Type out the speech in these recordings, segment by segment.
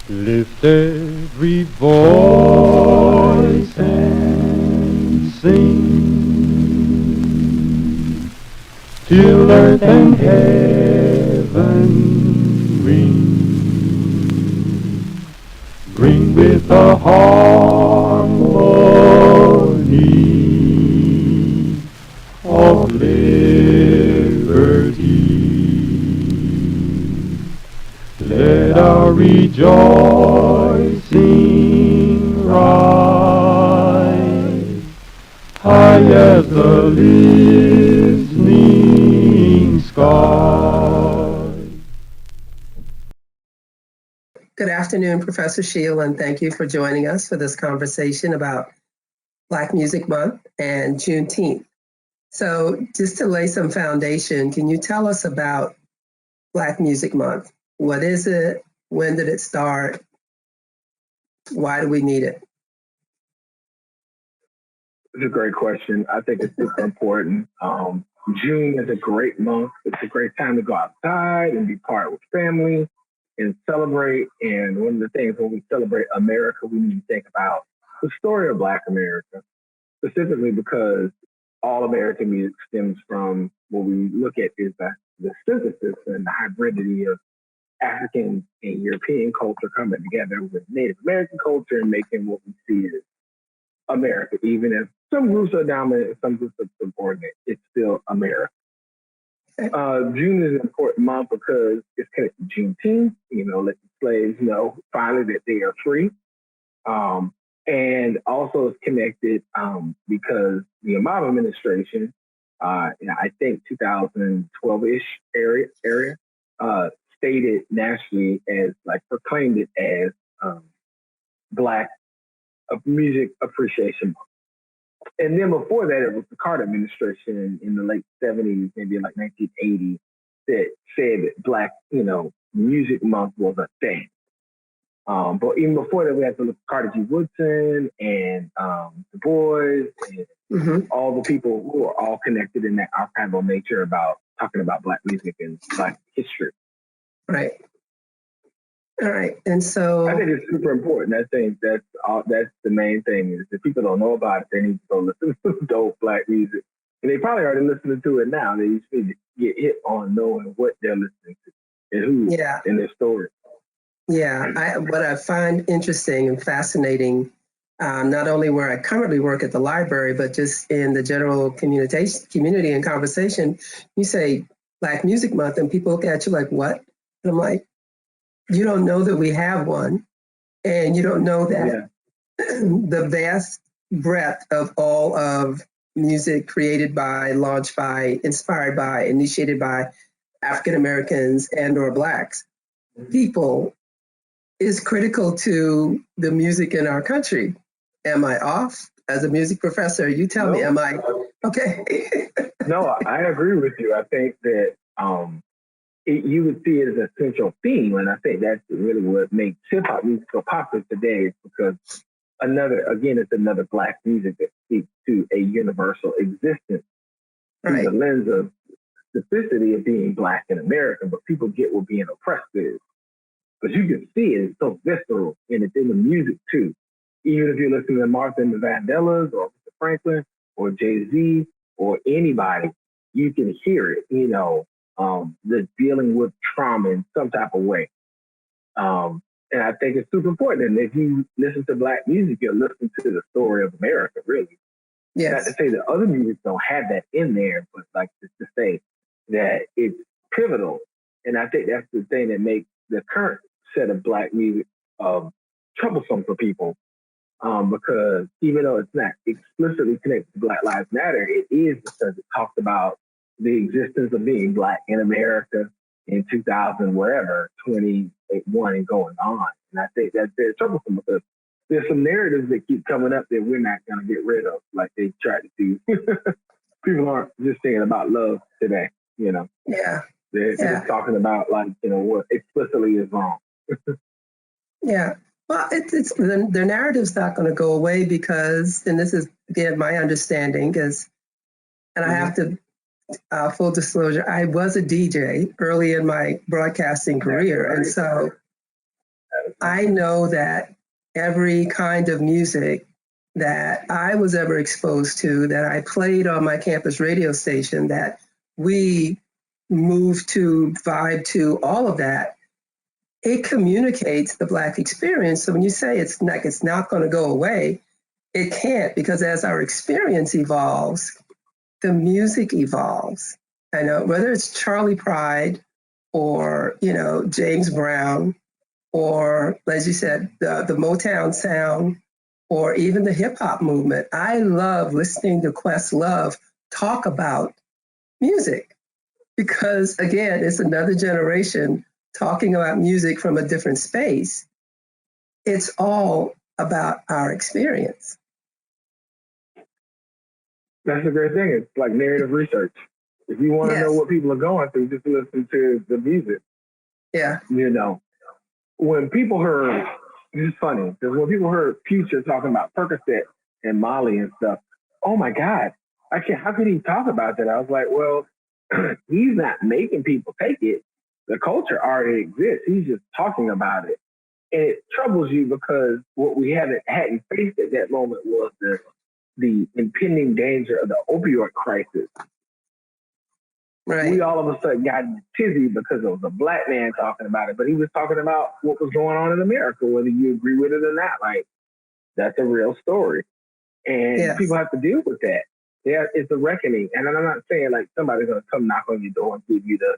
Lift every voice and sing till earth and heaven ring with the harmony of liberty. Let our rejoicing rise high as the listening sky. Good afternoon, Professor Sheel, and thank you for joining us for this conversation about Black Music Month and Juneteenth. So just to lay some foundation, can you tell us about Black Music Month? What is it? When did it start? Why do we need it? It's a great question. I think it's super important. June is a great month. It's a great time to go outside and be part with family and celebrate. And one of the things when we celebrate America, we need to think about the story of Black America, specifically because all American music stems from what we look at is the synthesis and the hybridity of African and European culture coming together with Native American culture and making what we see as America. Even if some groups are dominant and some groups are subordinate, it's still America. June is an important month because it's connected to Juneteenth, let the slaves know finally that they are free. And also it's connected because the Obama administration, I think 2012-ish area, stated nationally as proclaimed it as Black Music Appreciation Month. And then before that, it was the Carter administration in the late 70s, maybe like 1980, that said that Black, Music Month was a thing. But even before that, we had to look at Carter G. Woodson and Du Bois and all the people who are all connected in that archival nature about talking about Black music and Black history. Right. All right. And so I think it's super important. I think that's the main thing is if people don't know about it, they need to go listen to dope Black music. And they probably already listening to it now. They just need to get hit on knowing what they're listening to and who and their story. Yeah, what I find interesting and fascinating, not only where I currently work at the library, but just in the general community and conversation, you say Black Music Month and people look at you like, what? And I'm like, you don't know that we have one, and you don't know that the vast breadth of all of music created by, launched by, inspired by, initiated by African Americans and or Blacks people is critical to the music in our country. Am I off? As a music professor, you tell me, am I okay? No, I agree with you. I think that you would see it as a central theme, and I think that's really what makes hip hop music so popular today. Is because it's another Black music that speaks to a universal existence through the lens of specificity of being Black in America. But people get what being oppressed is, because you can see it. It's so visceral, and it's in the music too. Even if you're listening to Martha and the Vandellas or Mr. Franklin or Jay-Z or anybody, you can hear it. The dealing with trauma in some type of way. And I think it's super important. And if you listen to Black music, you're listening to the story of America, really. Yes. Not to say that other music don't have that in there, but just to say that it's pivotal. And I think that's the thing that makes the current set of Black music troublesome for people. Because even though it's not explicitly connected to Black Lives Matter, it is because it talks about the existence of being Black in America in 2000, wherever, 21 and going on. And I think that's very troublesome because there's some narratives that keep coming up that we're not going to get rid of, like they tried to do. People aren't just thinking about love today, Yeah. They're talking about what explicitly is wrong. Yeah. Well, it's the narrative's not going to go away because, and this is again my understanding, and I have to full disclosure, I was a DJ early in my broadcasting career, and so I know that every kind of music that I was ever exposed to, that I played on my campus radio station, that we moved to, vibe to, all of that, it communicates the Black experience. So when you say it's not going to go away, it can't, because as our experience evolves, the music evolves. I know whether it's Charlie Pride or, James Brown, or as you said, the Motown sound, or even the hip hop movement. I love listening to Questlove talk about music because, again, it's another generation talking about music from a different space. It's all about our experience. That's a great thing. It's like narrative research. If you want to know what people are going through, just listen to the music. Yeah. When people heard, it's funny, because when people heard Future talking about Percocet and Molly and stuff, oh my God, how could he talk about that? I was like, well, he's not making people take it. The culture already exists. He's just talking about it. And it troubles you because what we hadn't faced at that moment was the impending danger of the opioid crisis. Right. We all of a sudden got in a tizzy because it was a Black man talking about it, but he was talking about what was going on in America, whether you agree with it or not. Like, that's a real story. And people have to deal with that. Yeah, it's a reckoning. And I'm not saying like somebody's going to come knock on your door and give you the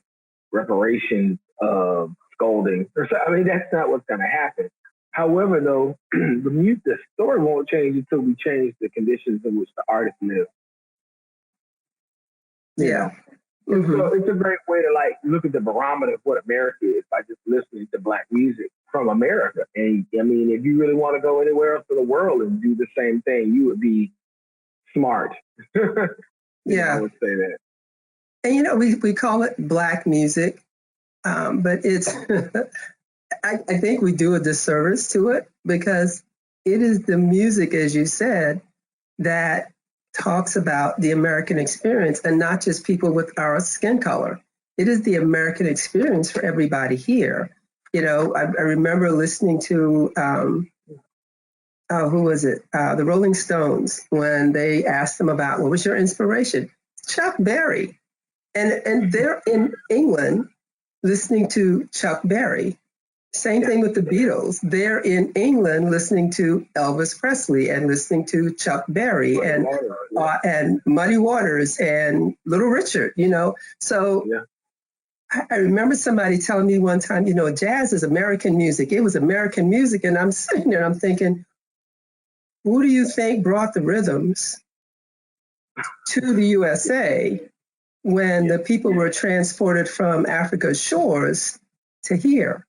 reparations of scolding. I mean, that's not what's going to happen. However, though, the story won't change until we change the conditions in which the artist lives. You know? Mm-hmm. So it's a great way to like look at the barometer of what America is by just listening to Black music from America. And I mean, if you really want to go anywhere else in the world and do the same thing, you would be smart. I would say that. And we call it Black music, but it's I think we do a disservice to it because it is the music, as you said, that talks about the American experience and not just people with our skin color. It is the American experience for everybody here. I remember listening to, who was it? The Rolling Stones, when they asked them about what was your inspiration? Chuck Berry. And they're in England listening to Chuck Berry. Same thing with the Beatles. They're in England listening to Elvis Presley and listening to Chuck Berry and Muddy Waters and Little Richard, So I remember somebody telling me one time, jazz is American music. It was American music. And I'm sitting there, I'm thinking, who do you think brought the rhythms to the USA when the people were transported from Africa's shores to here?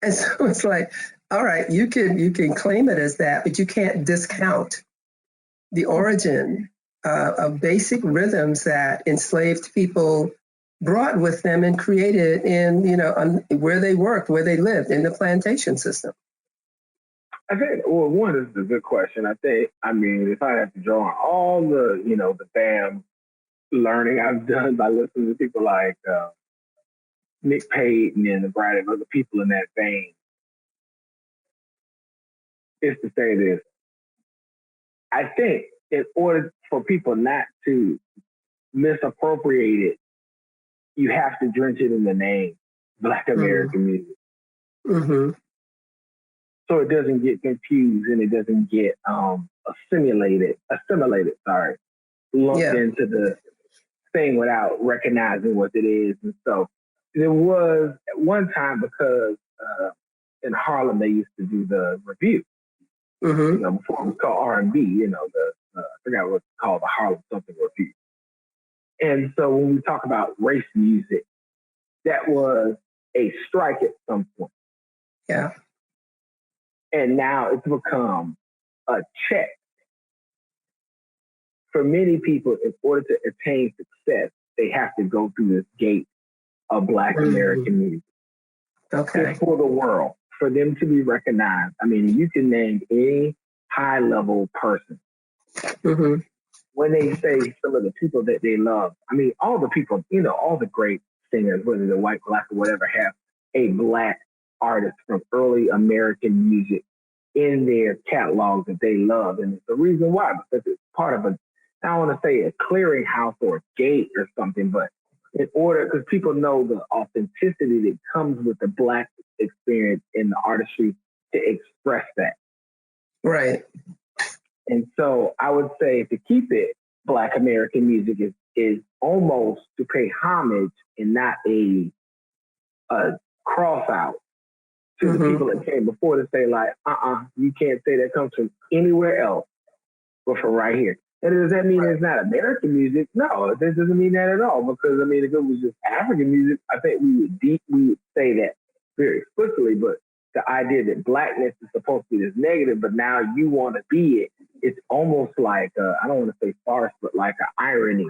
And so it's like, all right, you can claim it as that, but you can't discount the origin of basic rhythms that enslaved people brought with them and created in, where they worked, where they lived, in the plantation system. I think, well, one is a good question. I mean, if I have to draw on all the, the damn learning I've done by listening to people like Nick Payton and a variety of other people in that vein, is to say this. I think in order for people not to misappropriate it, you have to drench it in the name Black American music. Mm-hmm. So it doesn't get confused and it doesn't get assimilated, lumped into the thing without recognizing what it is. And so there was at one time, because in Harlem they used to do the review. Mm-hmm. Before it was called R&B, I forgot what it's called, the Harlem something review. And so when we talk about race music, that was a strike at some point. Yeah. And now it's become a check. For many people, in order to attain success, they have to go through this gate of Black American music. Okay. It's for the world, for them to be recognized. I mean, you can name any high-level person. Mm-hmm. When they say some of the people that they love, I mean, all the people, all the great singers, whether they're white, Black, or whatever, have a Black artists from early American music in their catalog that they love. And the reason why, because it's part of a, I don't want to say a clearinghouse or a gate or something, but in order, because people know the authenticity that comes with the Black experience in the artistry to express that. Right. And so I would say to keep it Black American music is almost to pay homage and not a cross out to the people that came before to say like, you can't say that comes from anywhere else but from right here. And does that mean it's not American music? No, that doesn't mean that at all. Because I mean, if it was just African music, I think we would say that very explicitly. But the idea that Blackness is supposed to be this negative, but now you want to be it, it's almost like I don't want to say farce, but like an irony.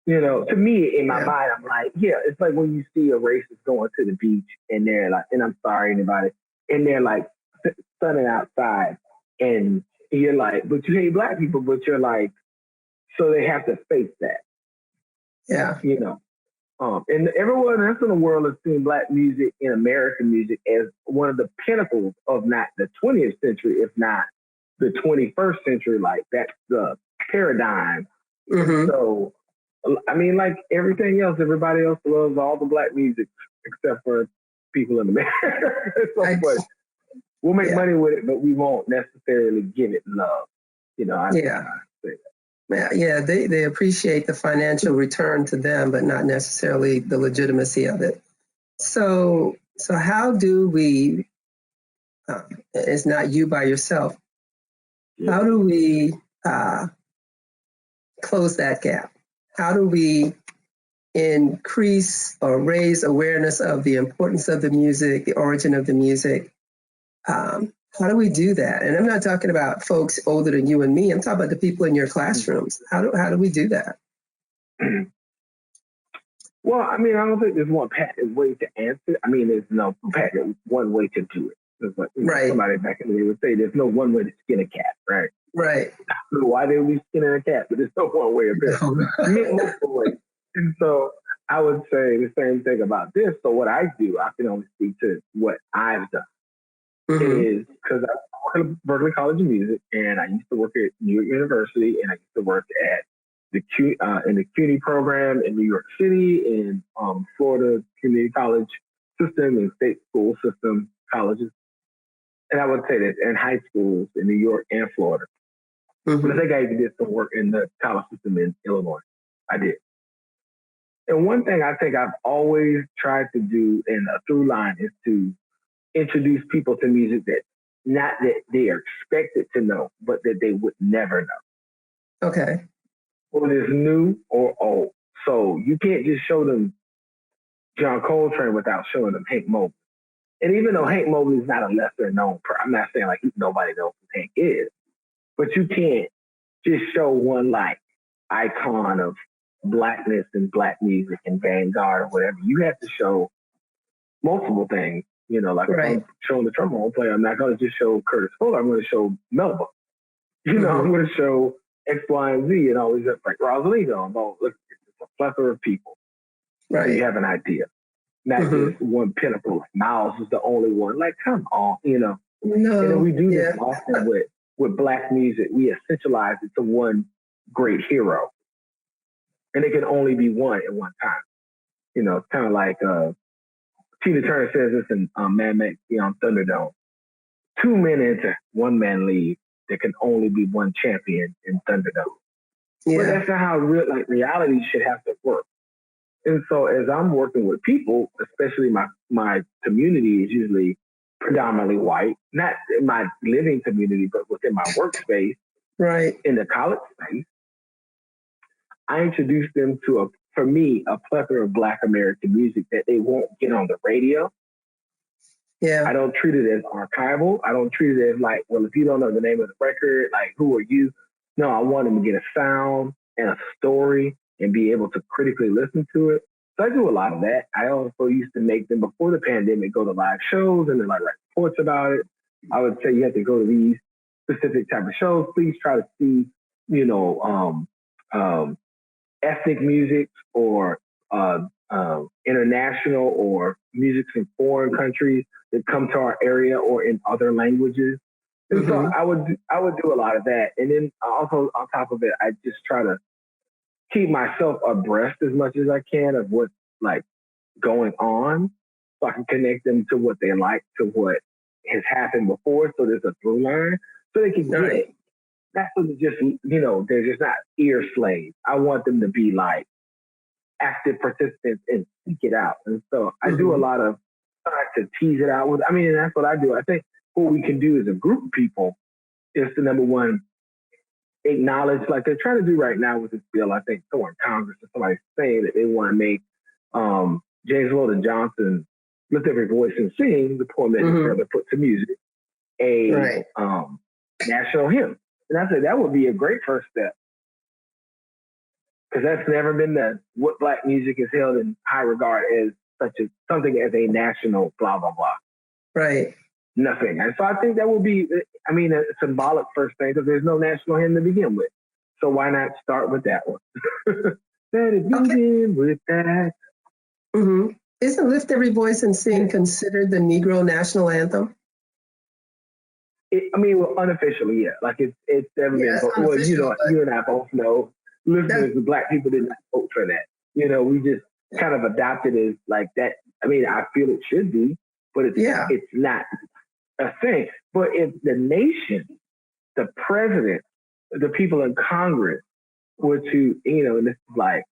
You know, to me, in my mind, I'm like, yeah, it's like when you see a racist going to the beach and they're like, and I'm sorry, anybody, and they're like sunning outside, and you're like, but you hate Black people, but you're like, so they have to face that. Yeah. You know, and everyone else in the world has seen Black music and American music as one of the pinnacles of not the 20th century, if not the 21st century. Like that's the paradigm. So, I mean, like everything else, everybody else loves all the Black music except for people in America. So, we'll make money with it, but we won't necessarily give it love. You know, I say that. Yeah, they appreciate the financial return to them, but not necessarily the legitimacy of it. So how do we, it's not you by yourself, how do we close that gap? How do we increase or raise awareness of the importance of the music, the origin of the music? How do we do that? And I'm not talking about folks older than you and me. I'm talking about the people in your classrooms. How do we do that? Well, I mean, I don't think there's one patented way to answer. I mean, there's no patented one way to do it. Like, somebody back in the day would say there's no one way to skin a cat, right? Right. I don't know why they would be skinning a cat, but there's no one way of it. Multiple ways. And so I would say the same thing about this. So what I do, I can only speak to what I've done. Is because I work at Berklee College of Music, and I used to work at New York University, and I used to work at the in the CUNY program in New York City, in Florida community college system and state school system colleges. And I would say that in high schools in New York and Florida. But I think I even did some work in the college system in Illinois. I did. And one thing I think I've always tried to do in a through line is to introduce people to music that not that they are expected to know, but that they would never know. Okay. Whether it's new or old. So you can't just show them John Coltrane without showing them Hank Mobley. And even though Hank Mobley is not a lesser known person, I'm not saying like nobody knows who Hank is, but you can't just show one like icon of Blackness and Black music and Vanguard or whatever. You have to show multiple things. You know, like if I'm showing the trombone player, I'm not going to just show Curtis Fuller. I'm going to show Melba. You know, I'm going to show X, Y, and Z and all these like Rosalito. And look, it's a plethora of people. Right. So you have an idea. Not just one pinnacle. Like Miles is the only one. Like, come on, you know. No. And then we do this often with Black music. We essentialize it to one great hero. And it can only be one at one time. You know, it's kind of like Tina Turner says this in Mad Max Beyond Thunderdome. 2 men enter, 1 man leave. There can only be one champion in Thunderdome. Yeah. But that's not how reality should have to work. And so as I'm working with people, especially my community is usually predominantly white, not in my living community, but within my workspace, in the college space, I introduce them to for me, a plethora of Black American music that they won't get on the radio. Yeah. I don't treat it as archival. I don't treat it as like, well, if you don't know the name of the record, like, who are you? No, I want them to get a sound and a story and be able to critically listen to it. So I do a lot of that. I also used to make them, before the pandemic, go to live shows and then like write reports about it. I would say you have to go to these specific type of shows. Please try to see, you know, ethnic music or international or music from foreign countries that come to our area or in other languages. And so I would do a lot of that. And then also on top of it, I just try to keep myself abreast as much as I can of what's like going on, so I can connect them to what they like, to what has happened before. So there's a through line, so they can get it. That's what just, they're just not ear slaves. I want them to be like active participants and seek it out. And so I do a lot of trying to tease it out with, and that's what I do. I think what we can do as a group of people is to, number one, acknowledge, like they're trying to do right now with this bill. I think somewhere in Congress or somebody's saying that they want to make James Weldon Johnson Lift Every Voice and Sing, the poem that his brother put to music, a national hymn. And I said that would be a great first step, because that's never been done. What Black music is held in high regard as something as a national blah, blah, blah. Right. Nothing. And so I think that will be, a symbolic first thing, because there's no national hymn to begin with. So why not start with that one? Let it begin with that. Isn't Lift Every Voice and Sing considered the Negro national anthem? Unofficially, yeah. Like it's never been. Well, you and I both know, listeners, the Black people did not vote for that. We just kind of adopted it as like that. I feel it should be, but it's not a thing. But if the nation, the president, the people in Congress were to, and this is like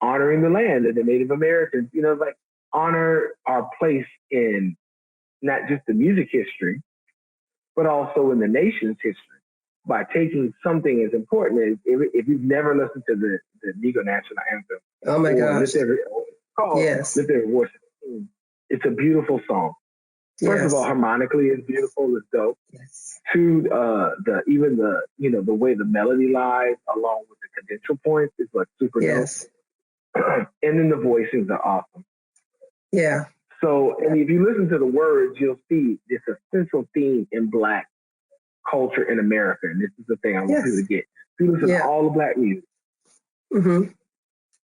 honoring the land and the Native Americans, like honor our place in not just the music history, but also in the nation's history, by taking something as important as, if you've never listened to the Negro National Anthem. Oh my gosh. Lift Every Voice. It's a beautiful song. First of all, harmonically it's beautiful, it's dope. Yes. To the way the melody lies along with the cadential points is like super dope. And then the voicings are awesome. Yeah. So, and if you listen to the words, you'll see it's a central theme in Black culture in America. And this is the thing I want people to get. If you listen to all the Black music,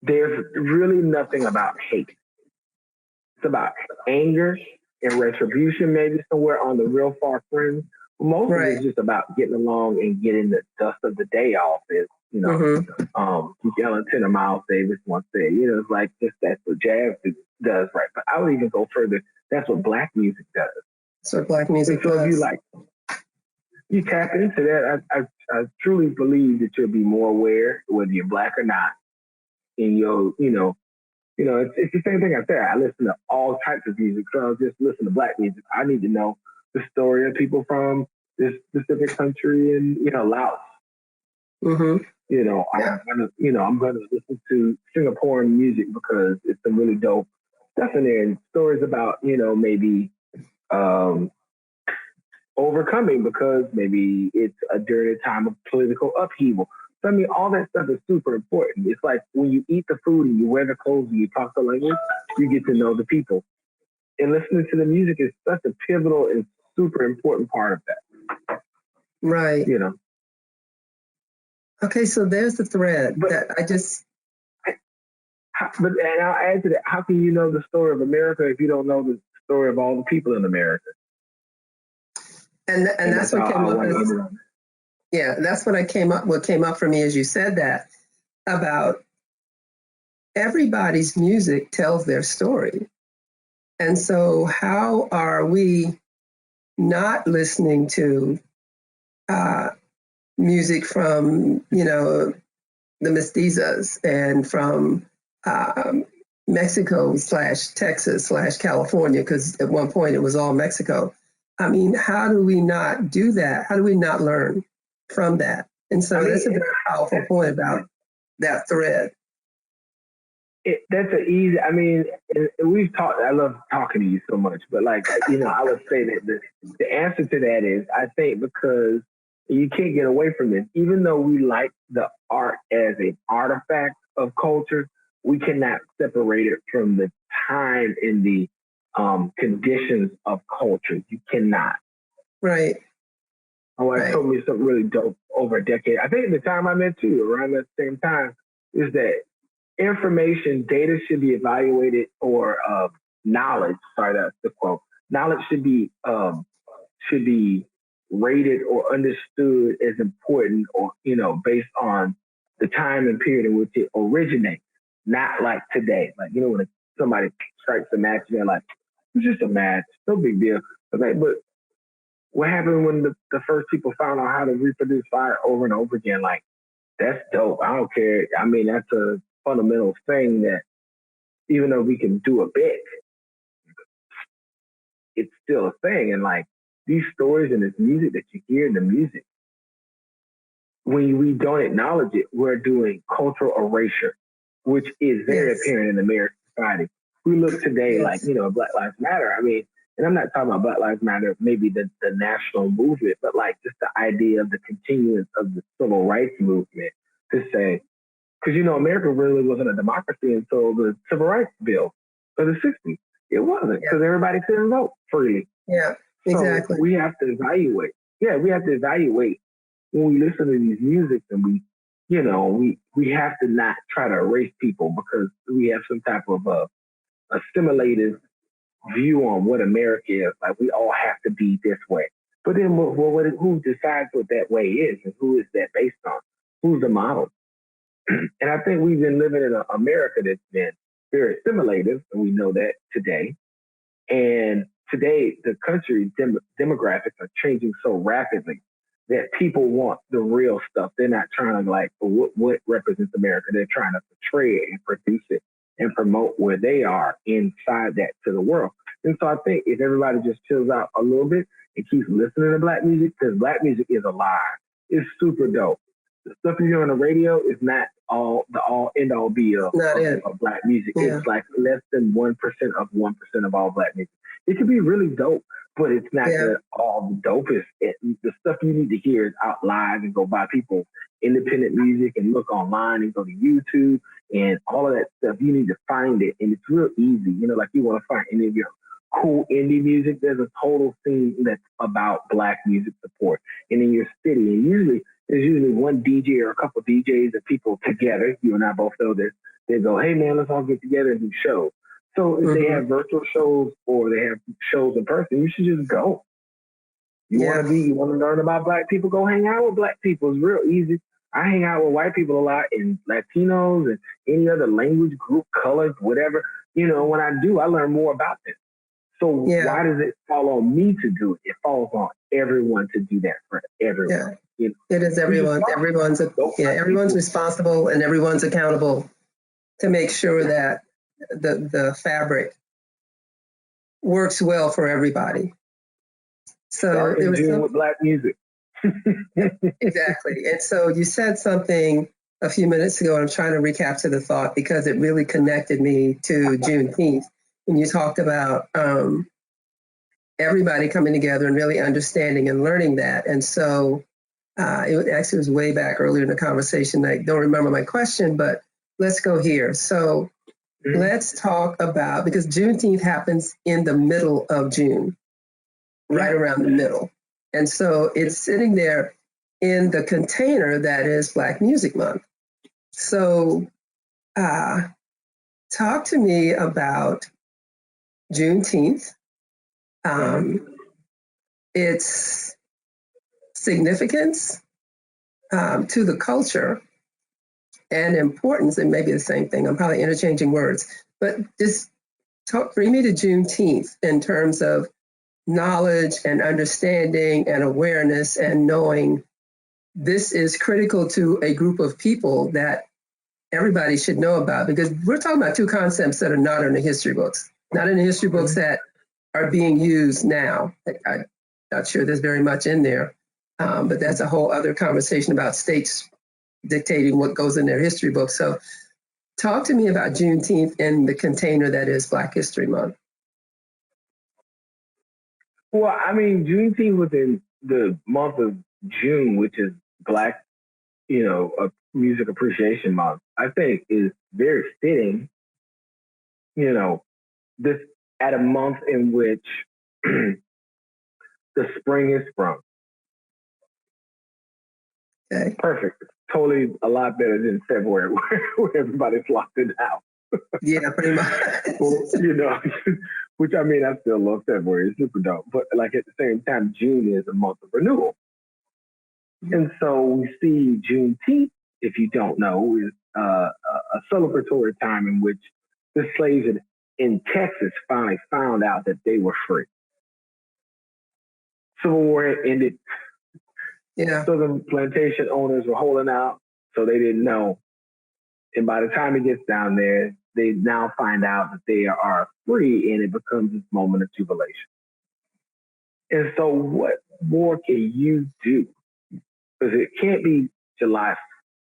there's really nothing about hate. It's about anger and retribution, maybe somewhere on the real far fringe. Most of it is just about getting along and getting the dust of the day off. Ellen Tenor Miles Davis once said, it's like that's what jazz does, right? But I would even go further. That's what Black music does. So Black music does. If you tap into that, I truly believe that you'll be more aware, whether you're Black or not. And it's the same thing I said. I listen to all types of music, so I'll just listen to Black music. I need to know the story of people from this specific country and Laos. I'm going to listen to Singaporean music because it's some really dope stuff in there, and stories about maybe overcoming because maybe it's during a time of political upheaval. So all that stuff is super important. It's like when you eat the food and you wear the clothes and you talk the language, you get to know the people. And listening to the music is such a pivotal and super important part of that. Right. Okay, so there's the thread that I just. But and I'll add to that: how can you know the story of America if you don't know the story of all the people in America? And that's what came up. That's what came up. What came up for me as you said that about everybody's music tells their story, and so how are we not listening to music from the mestizos and from Mexico / Texas / California, because at one point it was all Mexico. How do we not do that? How do we not learn from that? And so that's a very powerful point about that thread. That's an easy, we've talked, I love talking to you so much, but I would say that the answer to that is, I think because you can't get away from this. Even though we like the art as an artifact of culture, we cannot separate it from the time and the conditions of culture. You cannot. Right. It told me something really dope over a decade. I think the time I met you, around that same time, is that information, data should be evaluated, or knowledge. Sorry, that's the quote. Knowledge should be rated or understood as important, or based on the time and period in which it originates. Not like today, like when somebody strikes a match, they're like, "It's just a match, no big deal." Okay, but what happened when the first people found out how to reproduce fire over and over again? Like, that's dope. I don't care. I mean, that's a fundamental thing that even though we can do a bit, it's still a thing. And like these stories and this music that you hear in the music, when we don't acknowledge it, we're doing cultural erasure, which is very apparent in American society. We look today like, Black Lives Matter. I mean, and I'm not talking about Black Lives Matter, maybe the national movement, but like just the idea of the continuance of the civil rights movement to say, because, America really wasn't a democracy until the Civil Rights Bill of the 60s. It wasn't, because everybody couldn't vote freely. Yeah, exactly. So we have to evaluate. Yeah, we have to evaluate when we listen to these music, and we have to not try to erase people because we have some type of assimilative view on what America is. Like, we all have to be this way. But then who decides what that way is, and who is that based on? Who's the model? And I think we've been living in an America that's been very assimilative, and we know that today. And today, the country demographics are changing so rapidly that people want the real stuff. They're not trying to like what represents America. They're trying to portray it and produce it and promote where they are inside that to the world. And so I think if everybody just chills out a little bit and keeps listening to Black music, because Black music is alive. It's super dope. The stuff you hear on the radio is not the all end all be of Black music. Yeah. It's like less than 1% of 1% of all Black music. It could be really dope, but it's not all the dopest. The stuff you need to hear is out live and go buy people independent music and look online and go to YouTube and all of that stuff. You need to find it, and it's real easy. Like you want to find any of your cool indie music. There's a total scene that's about Black music support, and in your city, and there's usually one DJ or a couple DJs and people together. You and I both know this. They go, "Hey man, let's all get together and do shows." So if they have virtual shows or they have shows in person, you should just go. You want to learn about Black people, go hang out with Black people. It's real easy. I hang out with white people a lot, and Latinos and any other language group, colors, whatever. When I do, I learn more about this. So why does it fall on me to do it? It falls on everyone to do that for everyone. Yeah. It is everyone. Everyone's responsible and everyone's accountable to make sure that the fabric works well for everybody. So it was with Black music. Exactly. And so you said something a few minutes ago, and I'm trying to recapture the thought because it really connected me to Juneteenth. And you talked about everybody coming together and really understanding and learning that. And so it was way back earlier in the conversation. I don't remember my question, but let's go here. So let's talk about, because Juneteenth happens in the middle of June, right around the middle. And so it's sitting there in the container that is Black Music Month. So talk to me about Juneteenth, its significance to the culture and importance. It may be the same thing. I'm probably interchanging words, but just bring me to Juneteenth in terms of knowledge and understanding and awareness and knowing this is critical to a group of people that everybody should know about, because we're talking about two concepts that are not in the history books, not in the history books that are being used now. I'm not sure there's very much in there, but that's a whole other conversation about states dictating what goes in their history books. So talk to me about Juneteenth in the container that is Black History Month. Well, I mean, Juneteenth within the month of June, which is Black, Music Appreciation Month, I think is very fitting, this at a month in which the spring is sprung. Okay. Perfect. totally a lot better than February, where everybody's locked in the house. Yeah, pretty much. Well, which I mean, I still love February. It's super dope. But like at the same time, June is a month of renewal. And so we see Juneteenth, if you don't know, is a celebratory time in which the slaves in Texas finally found out that they were free. Civil War had ended. Yeah. So the plantation owners were holding out, so they didn't know. And by the time it gets down there, they now find out that they are free, and it becomes this moment of jubilation. And so what more can you do? Because it can't be July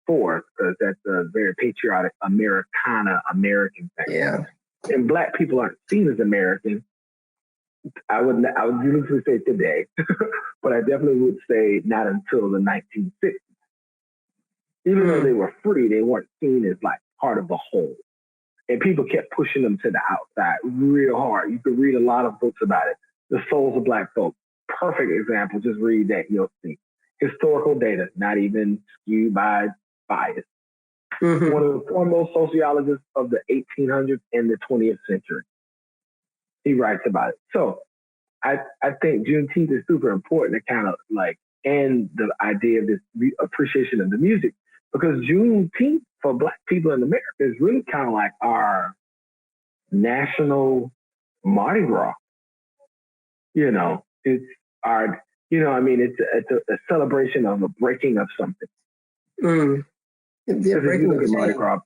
4th, because that's a very patriotic American thing. Yeah. And Black people aren't seen as American. I would usually say today, but I definitely would say not until the 1960s. Even though they were free, they weren't seen as like part of the whole. And people kept pushing them to the outside real hard. You could read a lot of books about it. The Souls of Black Folk, perfect example. Just read that, you'll see. Historical data, not even skewed by bias. One of the foremost sociologists of the 1800s and the 20th century. He writes about it. So I think Juneteenth is super important to kind of like end the idea of this appreciation of the music, because Juneteenth for Black people in America is really kind of like our national Mardi Gras. It's our, it's a celebration of a breaking of something. Yeah, breaking of Mardi Gras.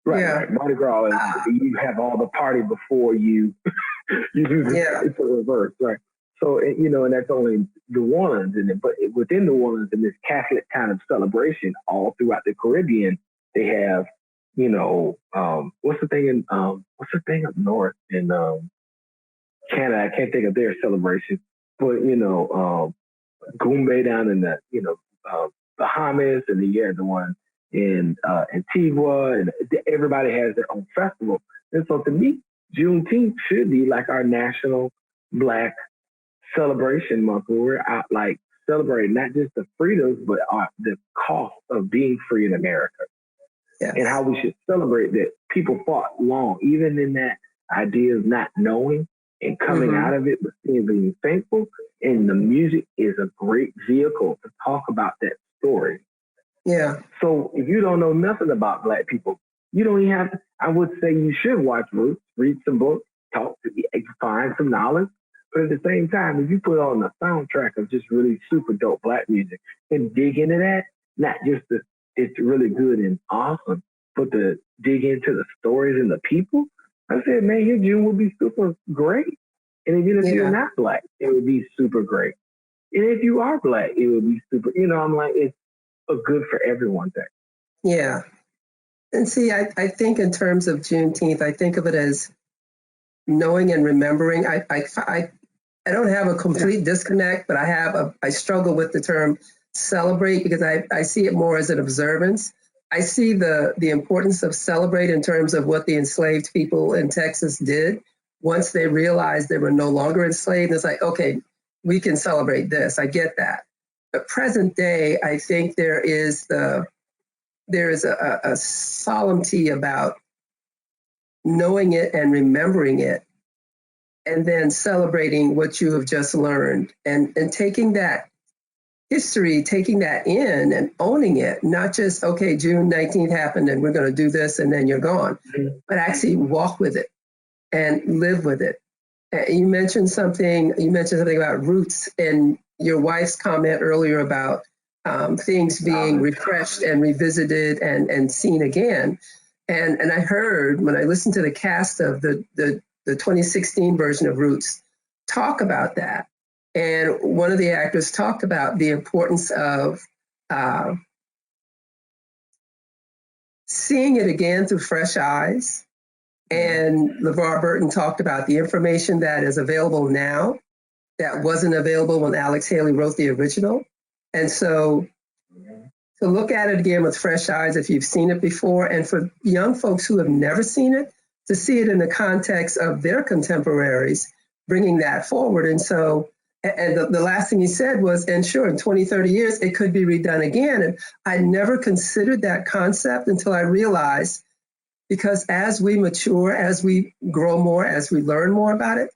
Right, yeah. right. Mardi Gras is you have all the party before you do this. Yeah. It's a reverse, right? So, and that's only New Orleans, but within New Orleans, in this Catholic kind of celebration, all throughout the Caribbean, they have, what's the thing up north in Canada? I can't think of their celebration, but Goombay down in the Bahamas, and then you have the one in Antigua, and everybody has their own festival. And so to me, Juneteenth should be like our national Black celebration month, where we're out like celebrating not just the freedoms, but the cost of being free in America. Yes. And how we should celebrate that people fought long, even in that idea of not knowing and coming out of it, but still being thankful. And the music is a great vehicle to talk about that story. Yeah. So if you don't know nothing about Black people, you don't even have to, I would say you should watch Roots, read some books, find some knowledge. But at the same time, if you put on a soundtrack of just really super dope Black music and dig into that, not just it's really good and awesome, but to dig into the stories and the people, I said, man, your June would be super great. And even if you're not Black, it would be super great. And if you are Black, it would be super, I'm like, it's a good for everyone thing. Yeah. And see, I think in terms of Juneteenth, I think of it as knowing and remembering. I don't have a complete disconnect, but I struggle with the term celebrate, because I see it more as an observance. I see the importance of celebrate in terms of what the enslaved people in Texas did once they realized they were no longer enslaved. It's like, okay, we can celebrate this. I get that. But present day, I think there is a solemnity about knowing it and remembering it, and then celebrating what you have just learned, and taking that history, taking that in and owning it, not just, okay, June 19th happened and we're going to do this and then you're gone, but actually walk with it and live with it. You mentioned something about roots, and your wife's comment earlier about things being refreshed and revisited and seen again. And I heard, when I listened to the cast of the 2016 version of Roots, talk about that. And one of the actors talked about the importance of seeing it again through fresh eyes. And LeVar Burton talked about the information that is available now that wasn't available when Alex Haley wrote the original. And so to look at it again with fresh eyes if you've seen it before, and for young folks who have never seen it, to see it in the context of their contemporaries, bringing that forward. And so And the last thing he said was, and sure, in 20, 30 years, it could be redone again. And I never considered that concept until I realized, because as we mature, as we grow more, as we learn more about it,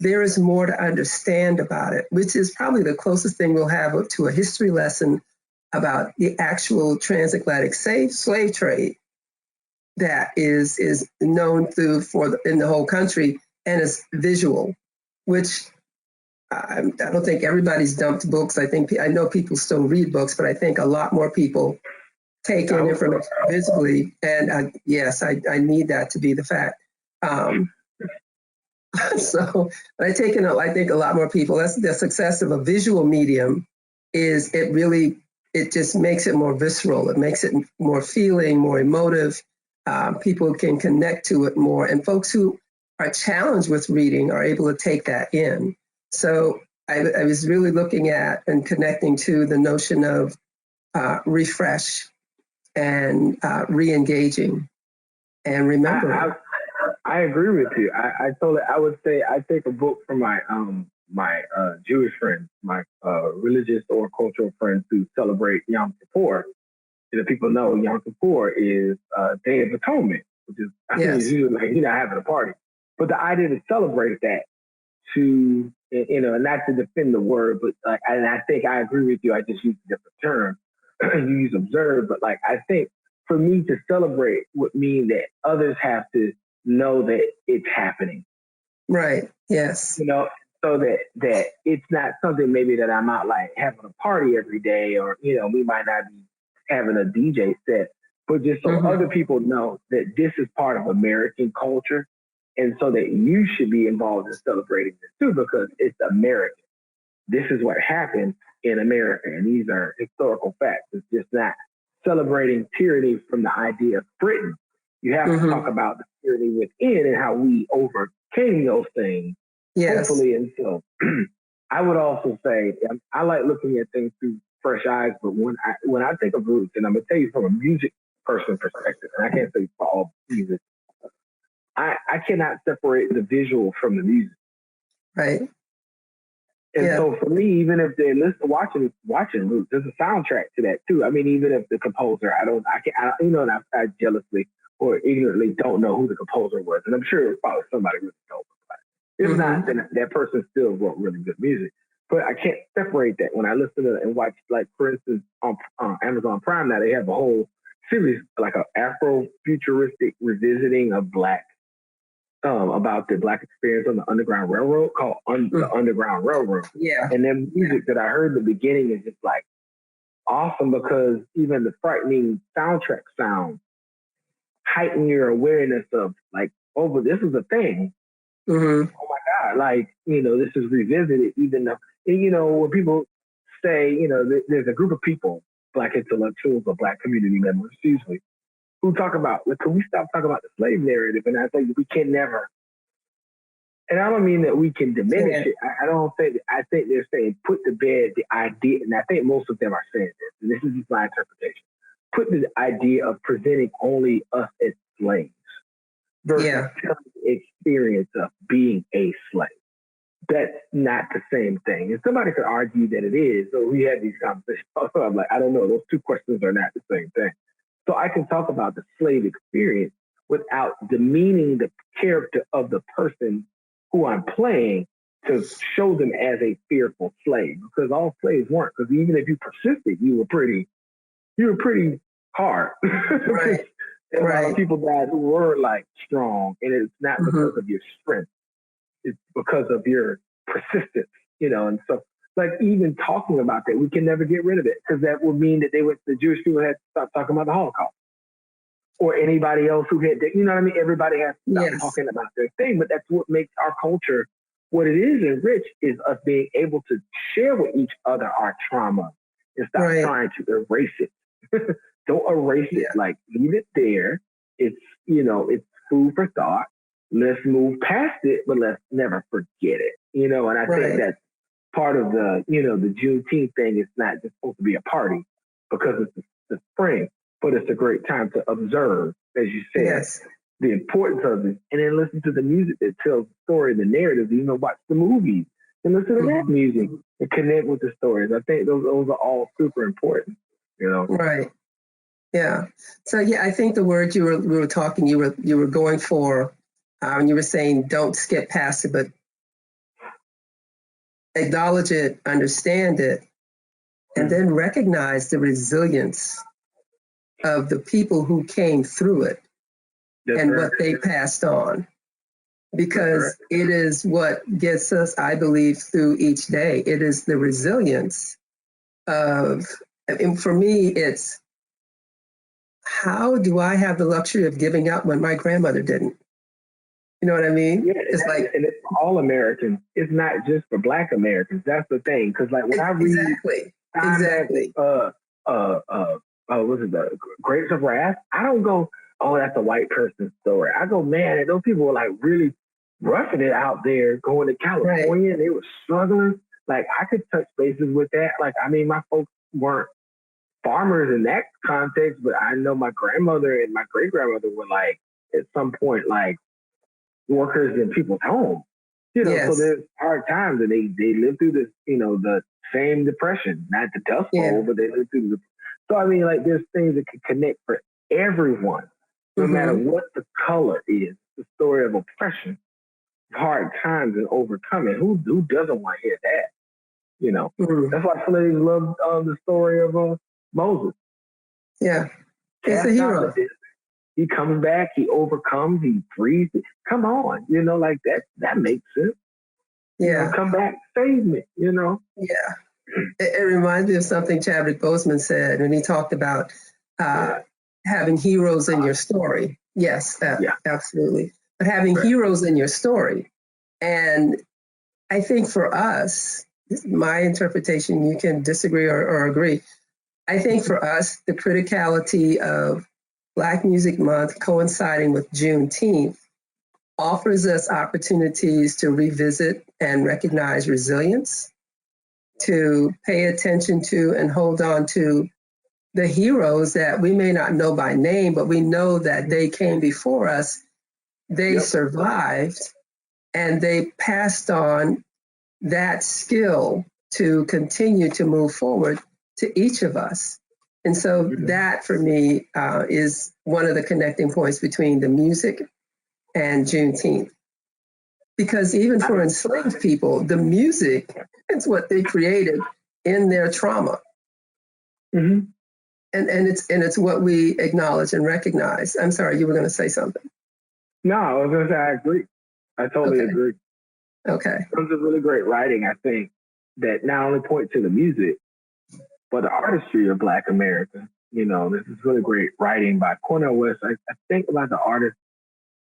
there is more to understand about it, which is probably the closest thing we'll have to a history lesson about the actual transatlantic slave trade that is known in the whole country and is visual, which I don't think everybody's dumped books. I know people still read books, but I think a lot more people take in information visibly. And yes, I need that to be the fact. So I think a lot more people, that's the success of a visual medium, is it just makes it more visceral. It makes it more feeling, more emotive. People can connect to it more. And folks who are challenged with reading are able to take that in. So I was really looking at and connecting to the notion of refresh and re-engaging and remembering. I agree with you. I would say I take a book from my Jewish friends, my religious or cultural friends who celebrate Yom Kippur. You know, people know Yom Kippur is Day of Atonement, which is usually like you're not having a party. But the idea to celebrate that, to and not to defend the word, but and I think I agree with you. I just use a different term. You use observe, but I think for me to celebrate would mean that others have to know that it's happening. Right. Yes. So that it's not something maybe that I'm out having a party every day, or we might not be having a DJ set, but just so other people know that this is part of American culture, and so that you should be involved in celebrating this too, because it's American. This is what happened in America, and these are historical facts. It's just not celebrating tyranny from the idea of Britain. You have to talk about the tyranny within and how we overcame those things. Yes. Hopefully, and so I would also say I like looking at things through fresh eyes. But when I think of roots, and I'm gonna tell you from a music person perspective, and I can't say for all music, I cannot separate the visual from the music. Right. And so for me, even if they're watching Roots, there's a soundtrack to that too. I mean, even if the composer, I jealously or ignorantly don't know who the composer was, and I'm sure it was probably somebody really dope. If not, then that person still wrote really good music. But I can't separate that when I listen to it and watch, for instance, on Amazon Prime now, they have a whole series, like an Afro-futuristic revisiting of Black, about the Black experience on the Underground Railroad called The Underground Railroad. Yeah. And then music that I heard in the beginning is just awesome, because even the frightening soundtrack sound heighten your awareness of but this is a thing. Mm-hmm. Oh my God, this is revisited, even though, when people say, there's a group of people, Black intellectuals or Black community members usually, who talk about, can we stop talking about the slave narrative? And I think we can never. And I don't mean that we can diminish it. I don't think, I think they're saying put to bed the idea, and I think most of them are saying this, and this is just my interpretation, put the idea of presenting only us as slaves versus the experience of being a slave. That's not the same thing. And somebody could argue that it is. So we had these conversations. So I'm I don't know. Those two questions are not the same thing. So I can talk about the slave experience without demeaning the character of the person who I'm playing to show them as a fearful slave, because all slaves weren't. Because even if you persisted, you were pretty hard. Right. And a lot of people died who were strong, and it's not because of your strength. It's because of your persistence, and so even talking about that, we can never get rid of it, because that would mean that the Jewish people had to stop talking about the Holocaust, or anybody else who had, everybody has to stop talking about their thing. But that's what makes our culture what it is and rich, is us being able to share with each other our trauma and stop trying to erase it. Don't erase it. Leave it there. It's, it's food for thought. Let's move past it, but let's never forget it. And I think that's part of the, the Juneteenth thing. It's not just supposed to be a party because it's the spring, but it's a great time to observe, as you said, the importance of it, and then listen to the music that tells the story, the narrative, watch the movies and listen to rap music and connect with the stories. I think those are all super important, you know. Right. Yeah. So yeah, I think the word we were talking, you were going for, and you were saying don't skip past it, but acknowledge it, understand it, and then recognize the resilience of the people who came through it and what they passed on. Because it is what gets us, I believe, through each day. It is the resilience of, and for me, it's how do I have the luxury of giving up when my grandmother didn't? You know what I mean? Yeah, it's like, and it's for all Americans. It's not just for Black Americans. That's the thing. Because like when I read, exactly. Was it the Grapes of Wrath? I don't go, oh, that's a white person's story. I go, man, those people were like really roughing it out there, going to California, and they were struggling. Like I could touch bases with that. Like I mean, my folks weren't farmers in that context, but I know my grandmother and my great grandmother were like at some point like workers in people's homes. You know, so there's hard times, and they live through this, you know, the same depression, not the Dust Bowl, but they live through the. So I mean, like there's things that can connect for everyone, no matter what the color is. The story of oppression, hard times, and overcoming. Who doesn't want to hear that? You know, that's why slaves love the story of Moses. Yeah, he's a hero. He comes back, he overcomes, he frees. Come on, you know, like that makes sense. Yeah. You know, come back, save me, you know? Yeah. It reminds me of something Chadwick Boseman said when he talked about having heroes in your story. Yes, absolutely. But having heroes in your story. And I think for us, my interpretation, you can disagree or agree. I think for us, the criticality of Black Music Month coinciding with Juneteenth offers us opportunities to revisit and recognize resilience, to pay attention to and hold on to the heroes that we may not know by name, but we know that they came before us, they survived, and they passed on that skill to continue to move forward to each of us. And so that for me is one of the connecting points between the music and Juneteenth. Because even for enslaved people, the music is what they created in their trauma. And it's what we acknowledge and recognize. I'm sorry, you were going to say something. No, I was going to say I agree. I totally agree. Okay. It was a really great writing, I think, that not only point to the music, but the artistry of Black America. You know, this is really great writing by Cornel West. I think about the artist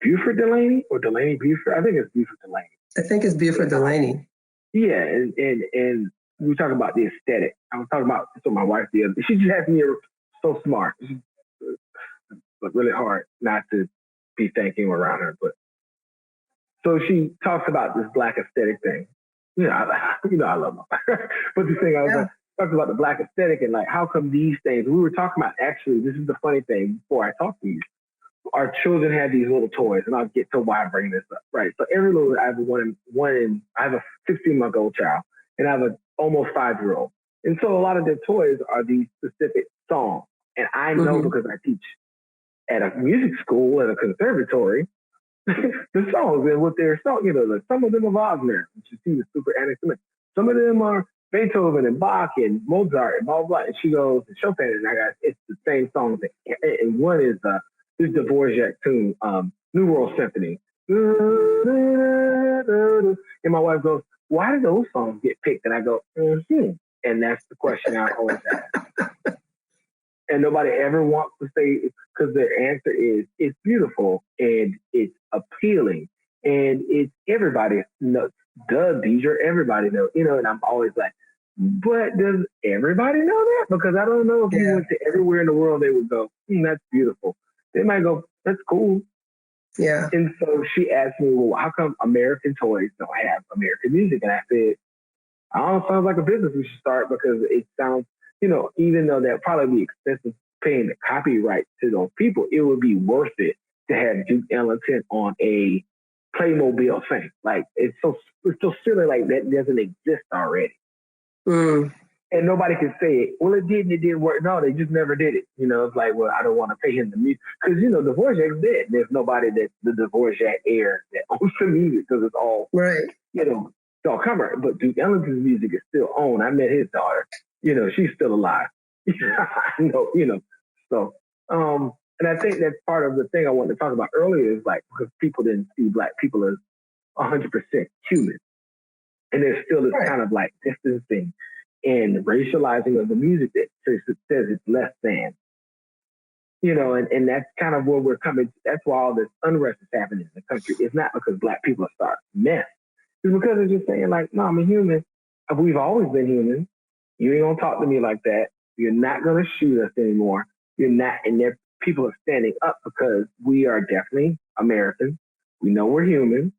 Buford Delaney or Delaney Buford. I think it's Buford Delaney. I think it's Buford Delaney. Yeah, and we were talking about the aesthetic. I was talking about this with my wife the other day. She just has me so smart. But really hard not to be thinking around her. But so she talks about this Black aesthetic thing. I love her. But the thing I was talking about the Black aesthetic and like how come these things we were talking about actually, this is the funny thing before I talk to you. Our children had these little toys, and I'll get to why I bring this up. Right. So every little I have a 16-month-old child and I have an almost 5-year-old. And so a lot of their toys are these specific songs. And I know because I teach at a music school, at a conservatory, the songs and what they're song, some of them are Wagner, which you see the super anti-Semitic. Some of them are Beethoven and Bach and Mozart and blah, blah. And she goes, and Chopin, and I got, it's the same songs. And one is this Dvorak tune, New World Symphony. And my wife goes, why do those songs get picked? And I go, And that's the question I always ask. And nobody ever wants to say, because their answer is, it's beautiful and it's appealing and it's everybody knows. Duh, Deidre, everybody knows, and I'm always like, but does everybody know that? Because I don't know if you went to everywhere in the world, they would go, that's beautiful. They might go, that's cool. Yeah. And so she asked me, well, how come American toys don't have American music? And I said, I don't know, it sounds like a business we should start because it sounds, even though that'd probably be expensive paying the copyright to those people, it would be worth it to have Duke Ellington on a Playmobil thing. Like it's so silly. Like that doesn't exist already, Mm. and nobody can say it. Well, it did and it didn't work. No, they just never did it. You know, it's like, well, I don't want to pay him the music because you know Dvorak's dead. There's nobody that the Dvorak heir that owns the music because it's all Right. you know, it's all cover. But Duke Ellington's music is still owned. I met his daughter. You know, she's still alive. No, you know, so. And I think that's part of the thing I wanted to talk about earlier is like, because people didn't see Black people as 100% human. And there's still this kind of like distancing and racializing of the music that says it's less than. You know, and that's kind of where we're coming. That's why all this unrest is happening in the country. It's not because Black people are starting mess. It's because they're just saying like, no, I'm a human. We've always been human. You ain't gonna talk to me like that. You're not gonna shoot us anymore. You're not, and people are standing up because we are definitely Americans. We know we're human.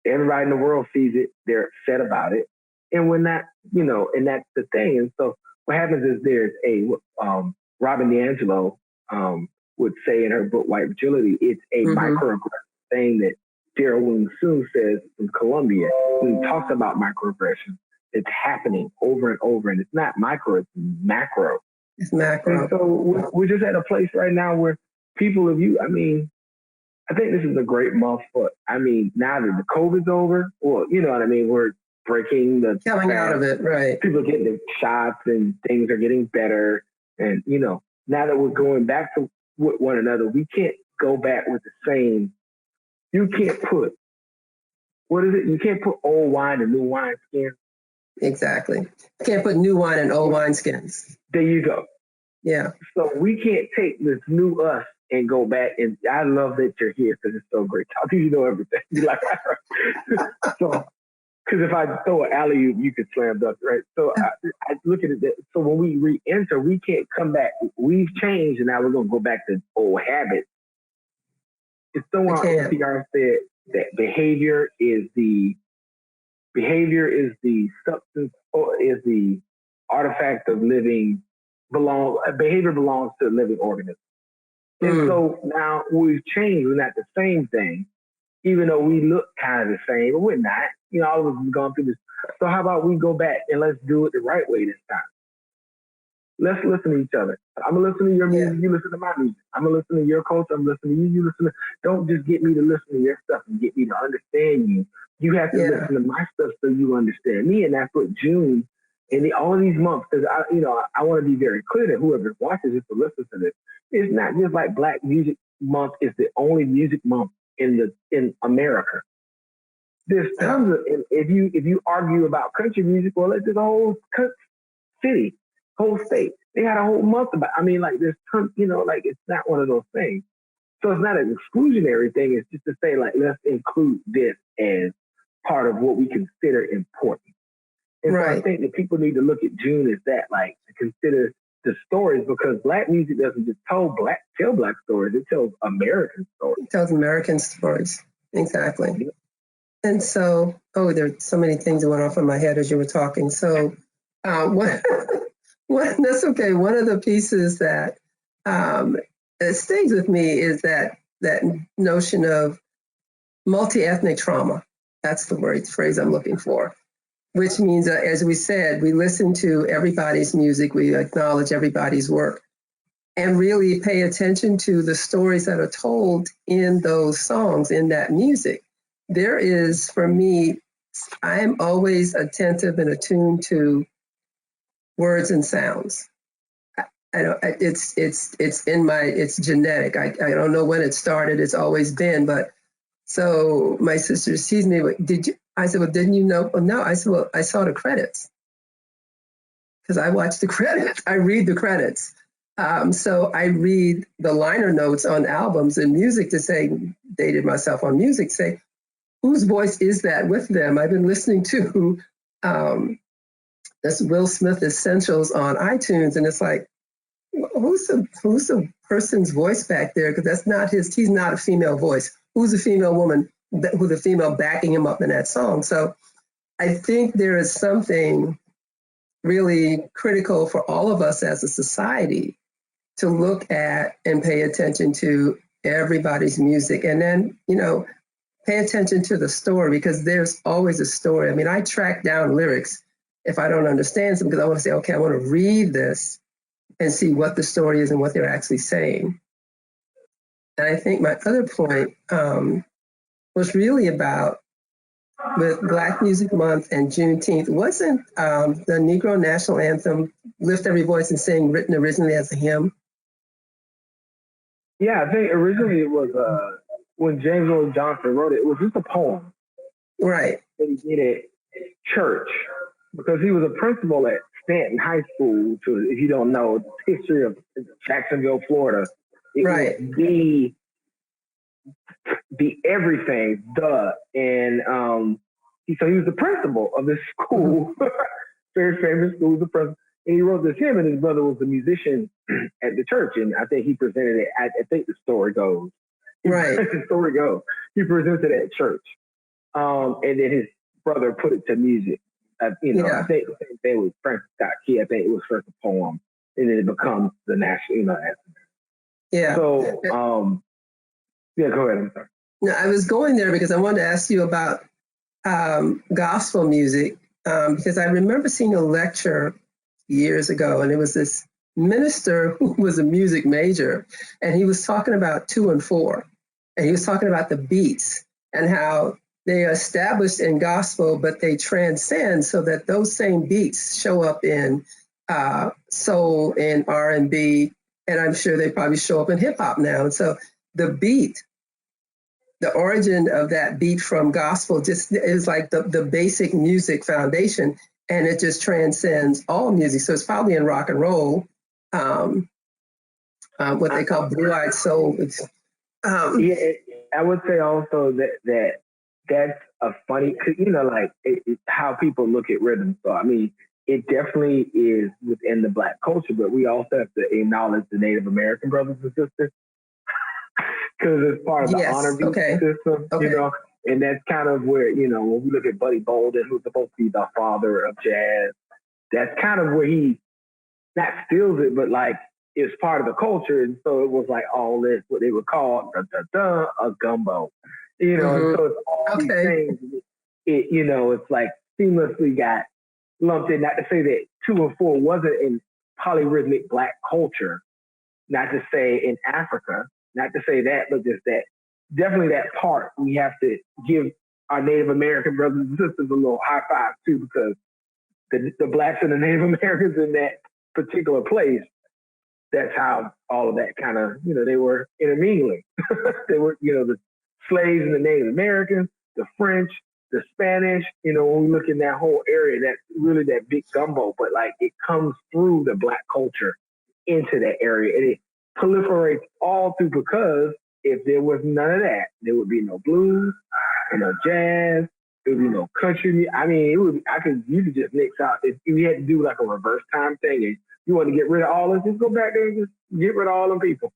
Everybody in the world sees it. They're upset about it. And we're not, you know, and that's the thing. And so what happens is there's Robin DiAngelo would say in her book, White Fragility, it's a microaggression thing that Daryl Wing Soon says from Columbia when he talks about microaggression. It's happening over and over. And it's not micro, it's macro. It's macro. And so we're just at a place right now where people of you, I mean, I think this is a great month for, I mean, now that the COVID's over, well, you know what I mean? We're breaking the... Coming out of it, right. People are getting the shots and things are getting better. And, you know, now that we're going back to one another, we can't go back with the same... You can't put... What is it? You can't put old wine in new wine skins. Exactly. You can't put new wine in old wine skins. There you go. Yeah. So we can't take this new us and go back. And I love that you're here because it's so great. How do you know everything? You're like, so, because if I throw an alley, you could slam dunk, right? So I look at it. So when we re-enter, we can't come back. We've changed, and now we're going to go back to old habits. It's someone PR said that behavior is the substance or is the artifact of living. Behavior belongs to living organisms. And so now we've changed. We're not the same thing, even though we look kind of the same, but we're not. You know, all of us have gone through this. So how about we go back and let's do it the right way this time? Let's listen to each other. I'm going to listen to your music. You listen to my music. I'm going to listen to your culture. I'm listening to you. You listen to... Don't just get me to listen to your stuff and get me to understand you. You have to listen to my stuff so you understand me. And that's what June and all of these months, because I want to be very clear that whoever watches this or listens to this, it's not just like Black Music Month is the only music month in America. There's tons of, if you argue about country music, well, it's the whole city, whole state. They had a whole month about. I mean, like there's tons, like it's not one of those things. So it's not an exclusionary thing. It's just to say like let's include this as part of what we consider important. And so I think that people need to look at June as that, like to consider the stories, because Black music doesn't just tell Black stories; it tells American stories. It tells American stories, exactly. Yeah. And so, there's so many things that went off in my head as you were talking. So, that's okay. One of the pieces that stays with me is that notion of multi-ethnic trauma. That's the phrase I'm looking for. Which means, as we said, we listen to everybody's music, we acknowledge everybody's work, and really pay attention to the stories that are told in those songs, in that music. There is, for me, I am always attentive and attuned to words and sounds. It's genetic. I don't know when it started. It's always been, but so my sister sees me. Did you? I said, well, didn't you know? Well, no. I said, well, I saw the credits because I watch the credits. I read the credits. So I read the liner notes on albums and music to say, dated myself on music, say, whose voice is that with them? I've been listening to this Will Smith Essentials on iTunes, and it's like, who's the person's voice back there? Because that's not he's not a female voice. Who's the female woman? Who's the female backing him up in that song? So I think there is something really critical for all of us as a society to look at and pay attention to everybody's music, and then, pay attention to the story, because there's always a story. I mean, I track down lyrics if I don't understand something, because I want to say, okay, I want to read this and see what the story is and what they're actually saying. And I think my other point was really about, with Black Music Month and Juneteenth, wasn't the Negro National Anthem, Lift Every Voice and Sing, written originally as a hymn? Yeah, I think originally it was when James Earl Johnson wrote it. It was just a poem. Right. That he did at church, because he was a principal at Stanton High School. So if you don't know the history of Jacksonville, Florida, it Right. was the everything, and so he was the principal of this school, very famous school, the principal. And he wrote this hymn, and his brother was a musician at the church, and I think he presented it. I think the story goes, Right. the story goes, he presented it at church, and then his brother put it to music. I think they was Francis Scott Key. I think it was first a poem, and then it becomes the national, anthem. Yeah. So, yeah, go ahead. I'm sorry. No, I was going there because I wanted to ask you about gospel music, because I remember seeing a lecture years ago, and it was this minister who was a music major, and he was talking about 2 and 4, and he was talking about the beats and how they are established in gospel, but they transcend so that those same beats show up in soul and R&B, and I'm sure they probably show up in hip hop now. And so the beat, the origin of that beat from gospel just is like the basic music foundation, and it just transcends all music. So it's probably in rock and roll, what they call blue-eyed soul. Yeah, I would say also that's a funny, cause like how people look at rhythm. So I mean, it definitely is within the Black culture, but we also have to acknowledge the Native American brothers and sisters, because it's part of the honor beat system, and that's kind of where, when we look at Buddy Bolden, who's supposed to be the father of jazz, that's kind of where he not steals it, but like it's part of the culture. And so it was like all this, what they would call a gumbo, and so it's all these things, it's like seamlessly got lumped in. Not to say that 2 and 4 wasn't in polyrhythmic Black culture, not to say in Africa, not to say that, but just that, definitely that part we have to give our Native American brothers and sisters a little high five too, because the Blacks and the Native Americans in that particular place, that's how all of that kind of, they were intermingling. They were, the slaves and the Native Americans, the French, the Spanish, when we look in that whole area, that's really that big gumbo, but like it comes through the Black culture into that area, and it proliferates all through, because if there was none of that, there would be no blues, no jazz, there would be no country. I mean, you could just mix out. If you had to do like a reverse time thing, and you want to get rid of all this, just go back there and just get rid of all them people.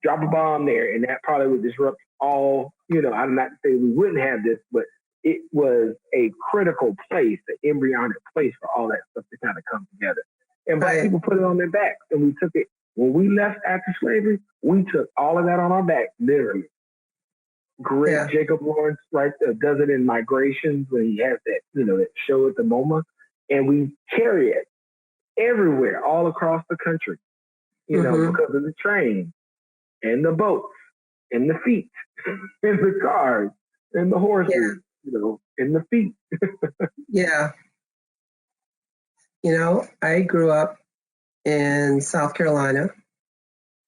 Drop a bomb there, and that probably would disrupt all, I'm not to say we wouldn't have this, but it was a critical place, an embryonic place for all that stuff to kind of come together. And Black people put it on their backs, and we took it. When we left after slavery, we took all of that on our back, literally. Great Jacob Lawrence, right, does it in Migrations when he has that, that show at the MoMA, and we carry it everywhere, all across the country, because of the train and the boats and the feet and the cars and the horses, and the feet. I grew up in South Carolina.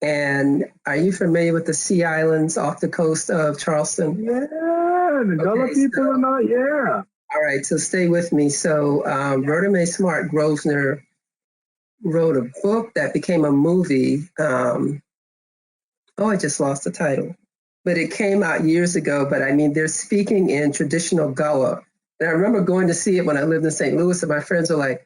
And are you familiar with the Sea Islands off the coast of Charleston? Yeah, the Gullah people are not, All right, so stay with me. So Verta Mae Smart Grosvenor wrote a book that became a movie. I just lost the title. But it came out years ago, but I mean, they're speaking in traditional Gullah. And I remember going to see it when I lived in St. Louis, and my friends were like,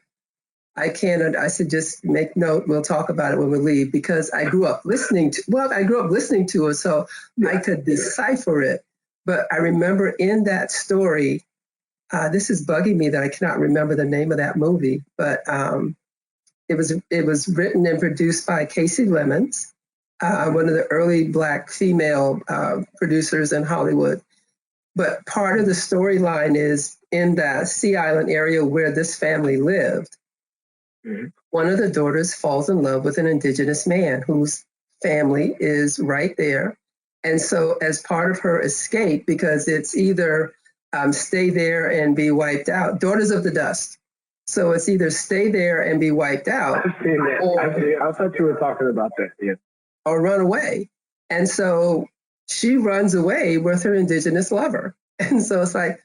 I said, just make note, we'll talk about it when we leave, because I grew up listening to it, so I could decipher it. But I remember in that story, this is bugging me that I cannot remember the name of that movie, but it was written and produced by Casey Lemons, one of the early Black female producers in Hollywood. But part of the storyline is in that Sea Island area where this family lived. One of the daughters falls in love with an indigenous man whose family is right there. And so, as part of her escape, because it's either stay there and be wiped out, Daughters of the Dust. So it's either stay there and be wiped out, I've seen that. I thought you were talking about that. Yeah. Or run away. And so she runs away with her indigenous lover. And so it's like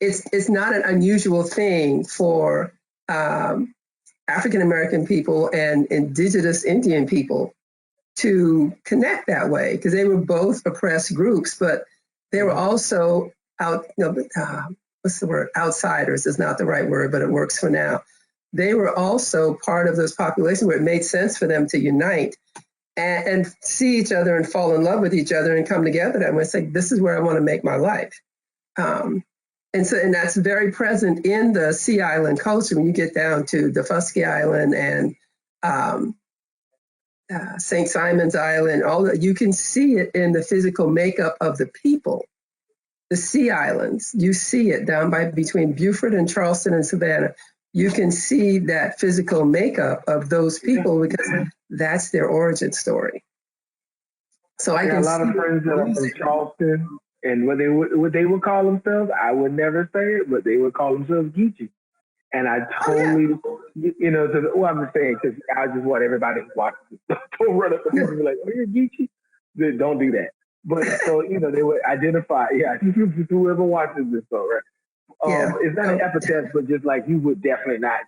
it's not an unusual thing for African American people and indigenous Indian people to connect that way, because they were both oppressed groups, but they were also what's the word? Outsiders is not the right word, but it works for now. They were also part of those populations where it made sense for them to unite and see each other and fall in love with each other and come together and say, this is where I want to make my life. And that's very present in the Sea Island culture when you get down to the Fusky Island and St. Simon's Island. All that, you can see it in the physical makeup of the people. The Sea Islands, you see it down between Beaufort and Charleston and Savannah. You can see that physical makeup of those people because that's their origin story. So I got a lot of friends that are from Charleston, and what they would call themselves, I would never say it, but they would call themselves Geechee. And I totally, I'm just saying, because I just want everybody to watch this. Don't run up to me and be like, oh, you're Geechee? Don't do that. But so, they would identify, whoever watches this, though, right? It's not an epithet, but just like you would definitely not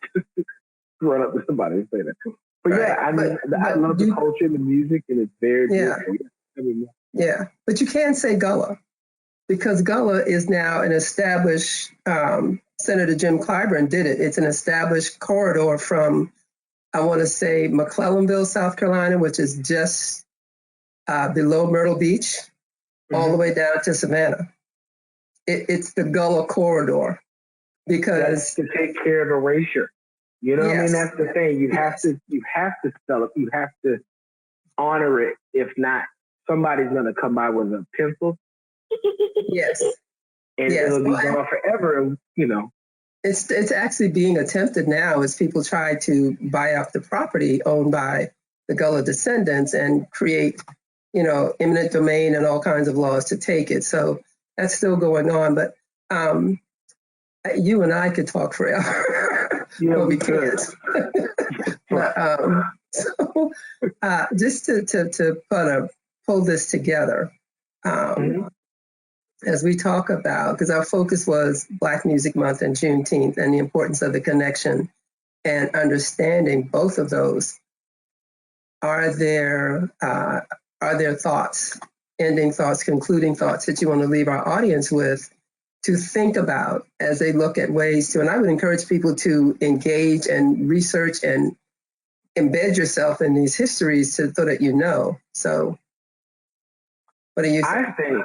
run up to somebody and say that. But I love the culture and the music, and it's very beautiful. But you can say Gullah, because Gullah is now an established, Senator Jim Clyburn did it. It's an established corridor from, I want to say, McClellanville, South Carolina, which is just below Myrtle Beach, all the way down to Savannah. It's the Gullah corridor because that's to take care of erasure. You know what I mean? That's the thing. You have to spell it. You have to honor it. If not, somebody's gonna come by with a pencil. Yes. And it'll be gone forever. It's actually being attempted now as people try to buy up the property owned by the Gullah descendants and create, eminent domain and all kinds of laws to take it. So that's still going on, but you and I could talk forever. Yeah, we can't. So just to pull this together, as we talk about, because our focus was Black Music Month and Juneteenth and the importance of the connection and understanding both of those. Are there thoughts, ending thoughts, concluding thoughts that you want to leave our audience with to think about as they look at ways to, and I would encourage people to engage and research and embed yourself in these histories so that So what do you think?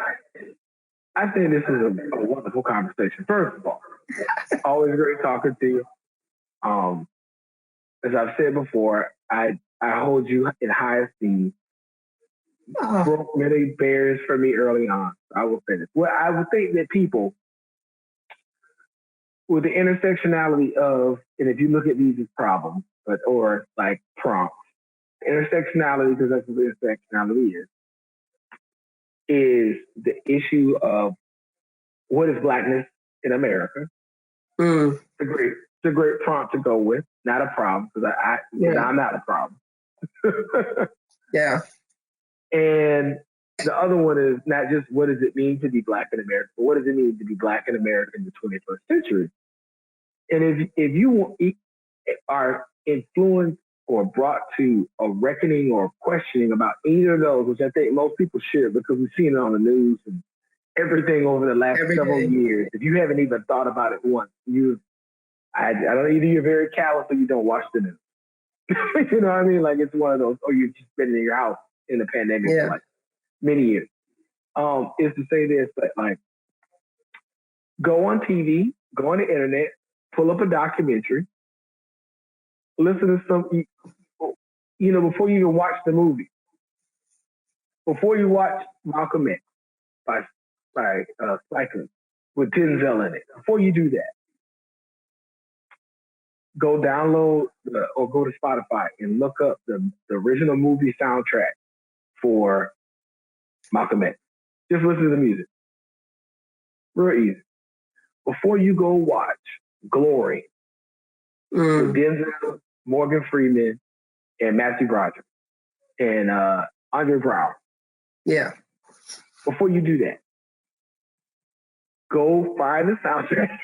I think this is a wonderful conversation. First of all, always great talking to you. As I've said before, I hold you in high esteem. Broke many barriers for me early on. I will say this. Well, I would think that people, with the intersectionality of, and if you look at these as problems, or like prompts, intersectionality, because that's what intersectionality is the issue of what is Blackness in America. It's a great prompt to go with, not a problem, because I'm not a problem. And the other one is not just what does it mean to be Black in America, but what does it mean to be Black in America in the 21st century? And if you are influenced or brought to a reckoning or questioning about either of those, which I think most people should, because we've seen it on the news and everything over the last several years. If you haven't even thought about it once, I don't, either you're very callous or you don't watch the news. You know what I mean? Like it's one of those, or you've just been in your house in the pandemic for like many years. Is to say this, but like go on TV, go on the internet, pull up a documentary, listen to some, before you even watch the movie, before you watch Malcolm X by Spike Lee, with Denzel in it. Before you do that, go download or go to Spotify and look up the original movie soundtrack for Malcolm X. Just listen to the music. Real easy. Before you go watch Glory with Denzel, Morgan Freeman, and Matthew Broderick, and Andre Brown. Yeah. Before you do that, go find the soundtrack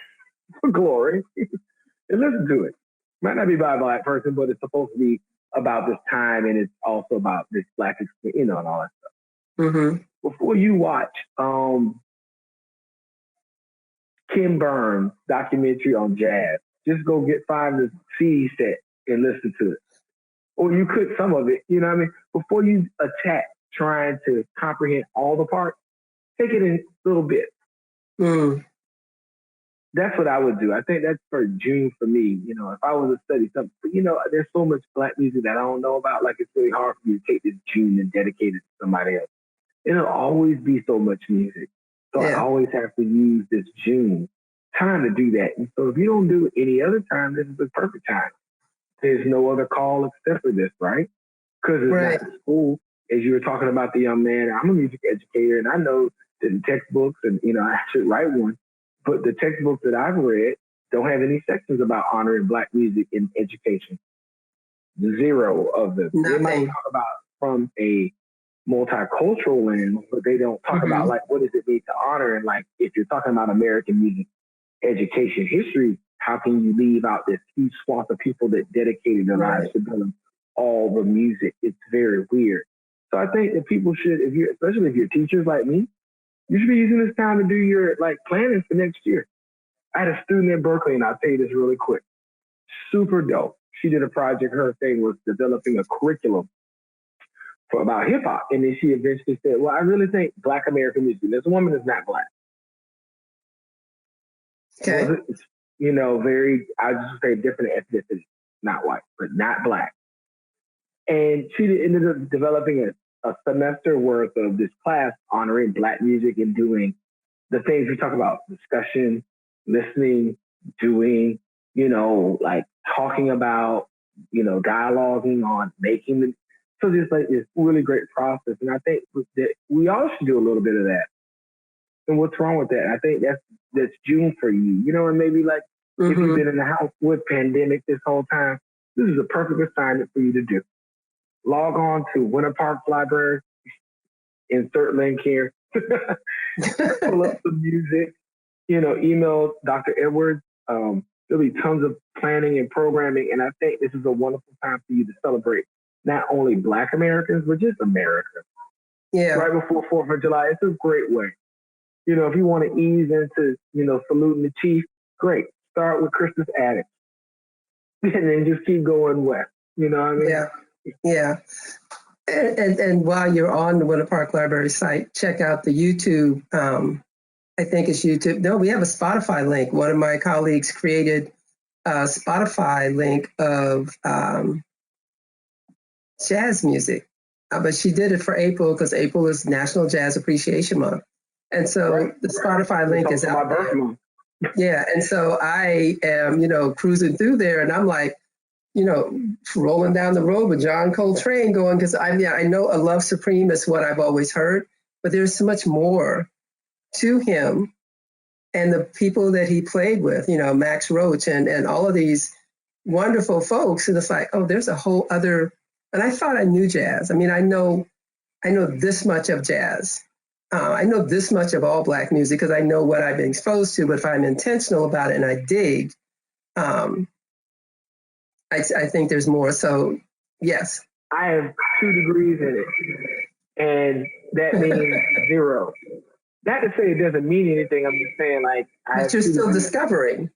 for Glory and listen to it. Might not be by a Black person, but it's supposed to be about this time, and it's also about this Black experience, and all that stuff. Mm-hmm. Before you watch Ken Burns' documentary on jazz, just go find the CD set and listen to it. Or you could some of it, you know what I mean? Before you attack trying to comprehend all the parts, take it in little bits. That's what I would do. I think that's for June for me. If I was to study something, there's so much Black music that I don't know about. Like, it's really hard for me to take this June and dedicate it to somebody else. It'll always be so much music. So I always have to use this June time to do that. And so if you don't do it any other time, this is the perfect time. There's no other call except for this, right? Because it's not school. As you were talking about the young man, I'm a music educator, and I know that the textbooks, and I should write one, but the textbooks that I've read don't have any sections about honoring Black music in education. Zero of them. Nothing. They might talk about from a multicultural lens, but they don't talk about like what does it mean to honor, and like if you're talking about American music education history, how can you leave out this huge swath of people that dedicated their lives to building all the music? It's very weird. So I think that people should, especially if you're teachers like me, you should be using this time to do your planning for next year. I had a student at Berklee, and I'll tell you this really quick. Super dope. She did a project. Her thing was developing a curriculum for about hip hop. And then she eventually said, well, I really think Black American music, this woman is not Black. Okay. Very, I just say different ethnicity, not white, but not Black. And she ended up developing a semester worth of this class honoring Black music and doing the things we talk about: discussion, listening, doing, talking about, dialoguing on making the. So just like this really great process. And I think that we all should do a little bit of that. And what's wrong with that? I think that's June for you, and maybe if you've been in the house with pandemic this whole time, this is a perfect assignment for you to do. Log on to Winter Park Library, insert link here, pull up some music, email Dr. Edwards. There'll be tons of planning and programming. And I think this is a wonderful time for you to celebrate not only Black Americans, but just America. Yeah. Right before 4th of July. It's a great way. If you want to ease into, saluting the chief, great. Start with Christmas Attic. And then just keep going west. You know what I mean? Yeah. Yeah. And while you're on the Winter Park Library site, check out the YouTube. I think it's YouTube. No, we have a Spotify link. One of my colleagues created a Spotify link of jazz music. But she did it for April because April is National Jazz Appreciation Month. And so the Spotify link is out there. Yeah. And so I am, cruising through there, and I'm like, rolling down the road with John Coltrane going, because I know A Love Supreme is what I've always heard, but there's so much more to him and the people that he played with, Max Roach and all of these wonderful folks. And it's like, oh, there's a whole other, and I thought I knew jazz. I mean, I know this much of jazz. I know this much of all Black music because I know what I've been exposed to, but if I'm intentional about it and I dig, I think there's more. So, yes. I have 2 degrees in it, and that means 0. Not to say it doesn't mean anything. I'm just saying, but you're still discovering.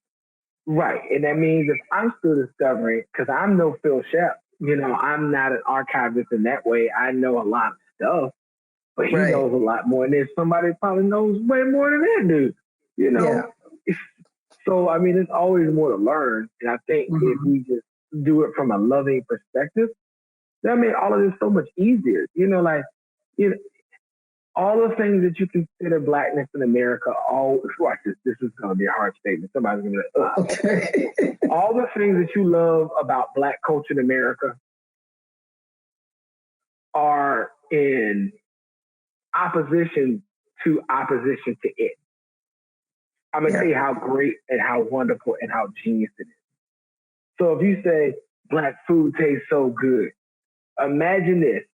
Right. And that means if I'm still discovering, because I'm no Phil Shep, I'm not an archivist in that way. I know a lot of stuff, but he knows a lot more. And there's somebody that probably knows way more than that dude, Yeah. So, I mean, there's always more to learn. And I think if we just do it from a loving perspective, that made all of this so much easier. all the things that you consider blackness in America, all watch this. This is going to be a hard statement. Somebody's going to be like, ugh. Okay. All the things that you love about black culture in America are in opposition to it. I'm going to tell you how great and how wonderful and how genius it is. So if you say black food tastes so good, imagine this.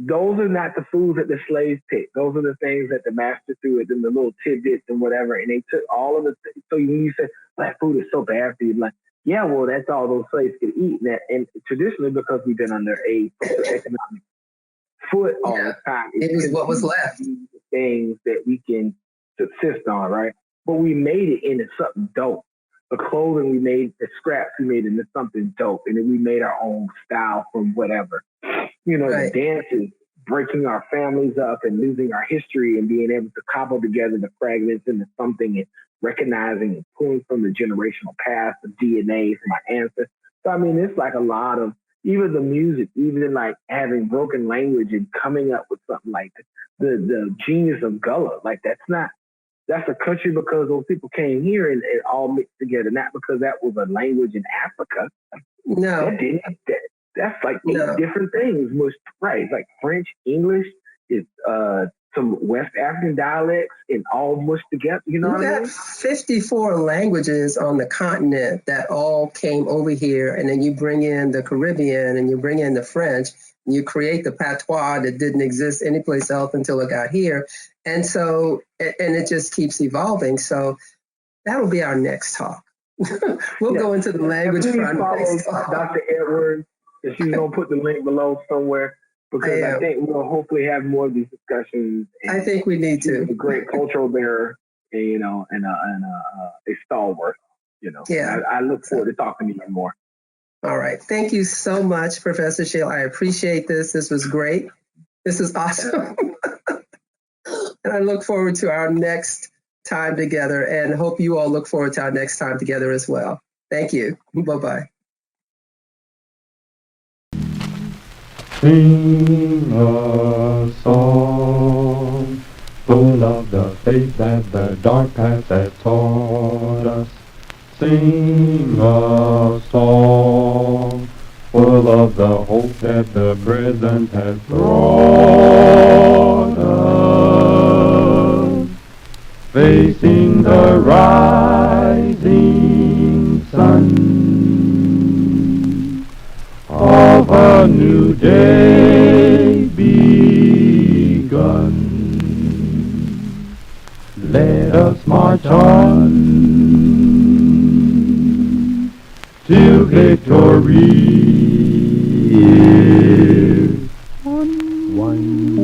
Those are not the foods that the slaves picked. Those are the things that the master threw at them, the little tidbits and whatever. And they took all of the. So when you say black food is so bad for you, like, yeah, well, that's all those slaves could eat. And traditionally, because we've been under a socioeconomic foot all the time, it was what was left. Things that we can subsist on, right? But we made it into something dope. The clothing we made, the scraps we made into something dope, and then we made our own style from whatever. The dances, breaking our families up and losing our history and being able to cobble together the fragments into something and recognizing and pulling from the generational past, the DNA from our ancestors. So, I mean, it's like a lot of, even the music, even like having broken language and coming up with something like the genius of Gullah. Like, that's a country because those people came here and it all mixed together, not because that was a language in Africa. No. That's like 8 different things. Right, like French, English, it's some West African dialects, and all mushed together. You know what I mean? 54 languages on the continent that all came over here, and then you bring in the Caribbean, and you bring in the French, and you create the patois that didn't exist anyplace else until it got here. And so, and it just keeps evolving. So that'll be our next talk. We'll go into the language for our next talk. Dr. Edwards. And she's going to put the link below somewhere because I think we'll hopefully have more of these discussions. I think we need to. A great cultural bearer, and a stalwart, Yeah. I look forward to talking to you more. All right. Thank you so much, Professor Sheel. I appreciate this. This was great. This is awesome. And I look forward to our next time together, and hope you all look forward to our next time together as well. Thank you. Bye-bye. Sing a song full of the faith that the dark past has taught us. Sing a song full of the hope that the present has brought us. Facing the rising sun of a new day begun. Let us march on till victory is won.